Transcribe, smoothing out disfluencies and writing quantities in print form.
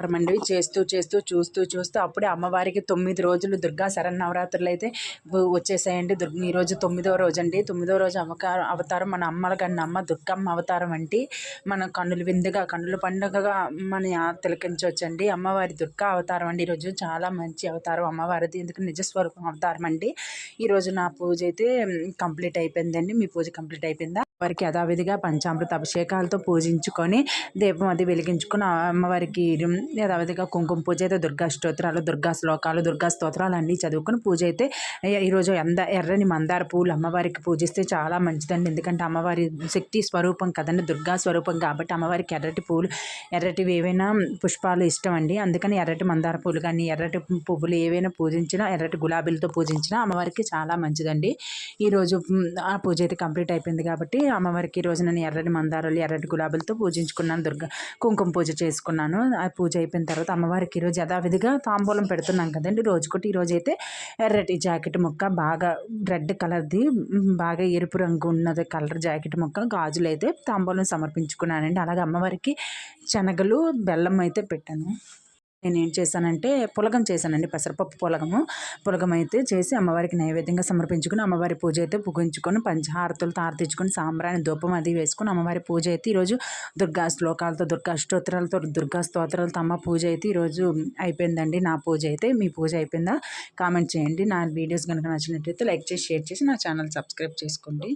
మండి చేస్తూ చేస్తూ చూస్తూ చూస్తూ అప్పుడే అమ్మవారికి 9 రోజులు దుర్గా శరన్నవరాత్రులు అయితే వచ్చేసాయండి. ఈరోజు 9వ రోజు అండి. 9వ రోజు అవతారం మన అమ్మల కన్నా అమ్మ దుర్గమ్మ అవతారం అండి. మన కన్నుల విందుగా కన్నుల పండుగగా మన తిలకించవచ్చండి. అమ్మవారి దుర్గా అవతారం అండి. ఈరోజు చాలా మంచి అవతారం అమ్మవారిది. ఎందుకంటే నిజస్వరూపం అవతారం అండి. ఈరోజు నా పూజ అయితే కంప్లీట్ అయిపోయిందండి. మీ పూజ కంప్లీట్ అయిపోయిందా? వారికి యథావిధిగా పంచామృత అభిషేకాలతో పూజించుకొని దీపం అది వెలిగించుకొని అమ్మవారికి యథావిధిగా కుంకుమ పూజ అయితే దుర్గా స్తోత్రాలు, దుర్గా శ్లోకాలు, దుర్గా స్తోత్రాలు అన్నీ చదువుకొని పూజ అయితే ఈరోజు ఎర్రని మందార పూలు అమ్మవారికి పూజిస్తే చాలా మంచిదండి. ఎందుకంటే అమ్మవారి శక్తి స్వరూపం కదండి, దుర్గా స్వరూపం కాబట్టి అమ్మవారికి ఎర్రటి పూలు, ఎర్రటివి ఏవైనా పుష్పాలు ఇష్టం అండి. అందుకని ఎర్రటి మందార పూలు కానీ ఎర్రటి పువ్వులు ఏవైనా పూజించినా, ఎర్రటి గులాబీలతో పూజించినా అమ్మవారికి చాలా మంచిదండి. ఈరోజు ఆ పూజ అయితే కంప్లీట్ అయిపోయింది కాబట్టి అమ్మవారికి ఈరోజు నేను ఎర్రటి మందారాలు, ఎర్రటి గులాబీలతో పూజించుకున్నాను. కుంకుమ పూజ చేసుకున్నాను. ఆ పూజ అయిపోయిన తర్వాత అమ్మవారికి ఈరోజు యథావిధిగా తాంబూలం పెడుతున్నాం కదండి రోజుకొకటి. ఈరోజు అయితే ఎర్రటి జాకెట్ ముక్క, బాగా రెడ్ కలర్ది, బాగా ఎరుపు రంగు ఉన్నది కలర్ జాకెట్ ముక్క, గాజులు అయితే తాంబూలం సమర్పించుకున్నానండి. అలాగే అమ్మవారికి శనగలు, బెల్లం అయితే పెట్టాను. నేనేం చేశానంటే పులగం చేశానండి. పెసరపప్పు పులగం అయితే చేసి అమ్మవారికి నైవేద్యంగా సమర్పించుకుని అమ్మవారి పూజ అయితే ముగించుకొని పంచహారతులతో హారతించుకొని సాంబ్రాణి ధూపం అది వేసుకొని అమ్మవారి పూజ అయితే ఈరోజు దుర్గా శ్లోకాలతో, దుర్గా అష్టోత్తరాలతో, దుర్గా స్తోత్రాలతో అమ్మ పూజ అయితే ఈరోజు అయిపోయిందండి. నా పూజ అయితే. మీ పూజ అయిపోయిందా? కామెంట్ చేయండి. నా వీడియోస్ కనుక నచ్చినట్లయితే లైక్ చేసి, షేర్ చేసి నా ఛానల్ సబ్స్క్రైబ్ చేసుకోండి.